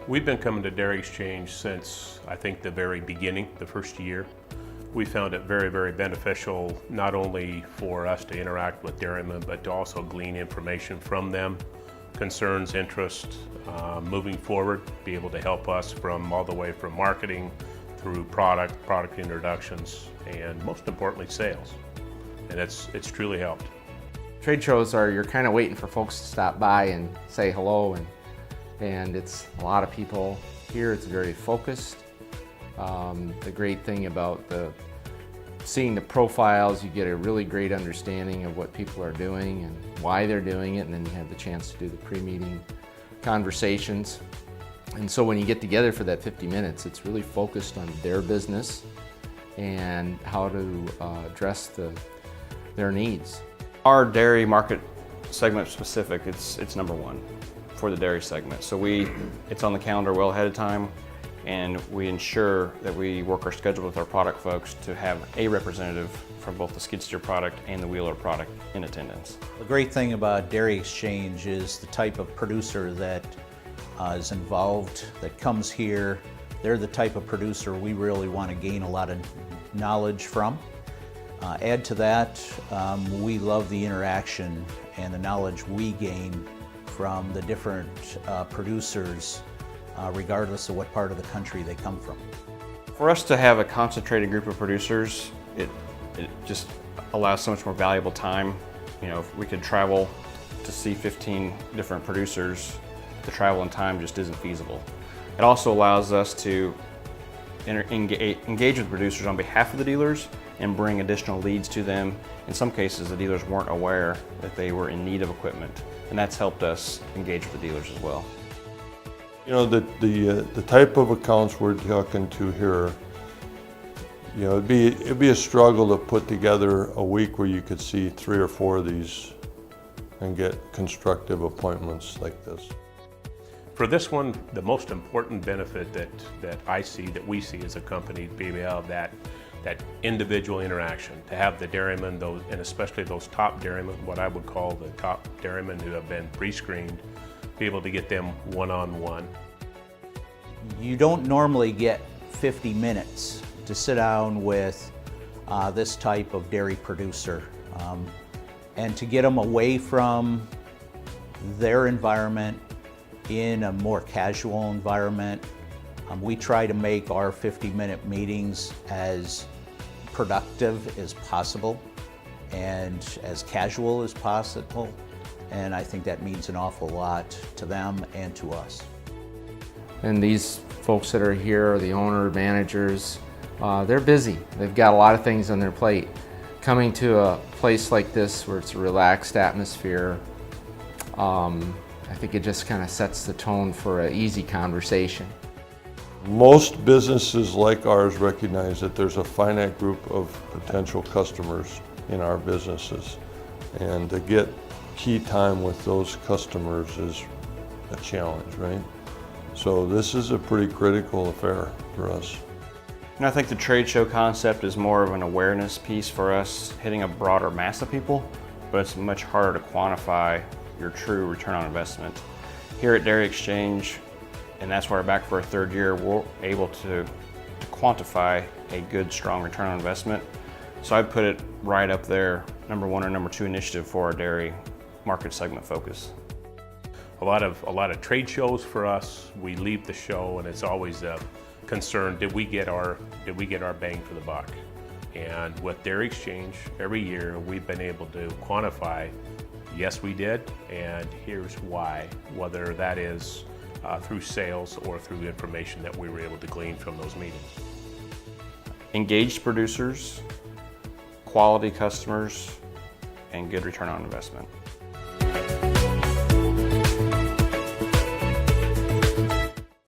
We've been coming to Dairy Exchange since, I think, the very beginning, the first year. We found it very, very beneficial, not only for us to interact with dairymen, but to also glean information from them, concerns, interests, moving forward, be able to help us from all the way from marketing through product introductions, and most importantly, sales. And it's truly helped. Trade shows are, you're kind of waiting for folks to stop by and say hello, and it's a lot of people here. It's very focused. The great thing about seeing the profiles, you get a really great understanding of what people are doing and why they're doing it, and then you have the chance to do the pre-meeting conversations. And so when you get together for that 50 minutes, it's really focused on their business and how to address their needs. Our dairy market segment specific, it's number one for the dairy segment. So it's on the calendar well ahead of time, and we ensure that we work our schedule with our product folks to have a representative from both the skid steer product and the wheeler product in attendance. The great thing about Dairy Exchange is the type of producer that is involved, that comes here. They're the type of producer we really want to gain a lot of knowledge from. Add to that, we love the interaction and the knowledge we gain from the different producers, regardless of what part of the country they come from. For us to have a concentrated group of producers, it just allows so much more valuable time. You know, if we could travel to see 15 different producers, the travel and time just isn't feasible. It also allows us to engage with producers on behalf of the dealers and bring additional leads to them. In some cases, the dealers weren't aware that they were in need of equipment, and that's helped us engage with the dealers as well. You know, the type of accounts we're talking to here, you know, it'd be a struggle to put together a week where you could see 3 or 4 of these and get constructive appointments like this. For this one, the most important benefit that I see, that we see as a company, to be able to have that individual interaction, to have the dairymen, and especially those top dairymen, what I would call the top dairymen who have been pre-screened, be able to get them one-on-one. You don't normally get 50 minutes to sit down with this type of dairy producer, and to get them away from their environment in a more casual environment. We try to make our 50-minute meetings as productive as possible and as casual as possible, and I think that means an awful lot to them and to us. And these folks that are here, the owner, managers, they're busy. They've got a lot of things on their plate. Coming to a place like this where it's a relaxed atmosphere, I think it just kind of sets the tone for an easy conversation. Most businesses like ours recognize that there's a finite group of potential customers in our businesses, and to get key time with those customers is a challenge, right? So this is a pretty critical affair for us. And I think the trade show concept is more of an awareness piece for us, hitting a broader mass of people, but it's much harder to quantify your true return on investment. Here at Dairy Exchange, and that's why we're back for our 3rd year, we're able to quantify a good, strong return on investment. So I'd put it right up there, number 1 or number 2 initiative for our dairy market segment focus. A lot of trade shows for us. We leave the show and it's always a concern, did we get our bang for the buck? And with Dairy Exchange, every year we've been able to quantify, yes we did, and here's why, whether that is through sales or through information that we were able to glean from those meetings. Engaged producers, quality customers, and good return on investment.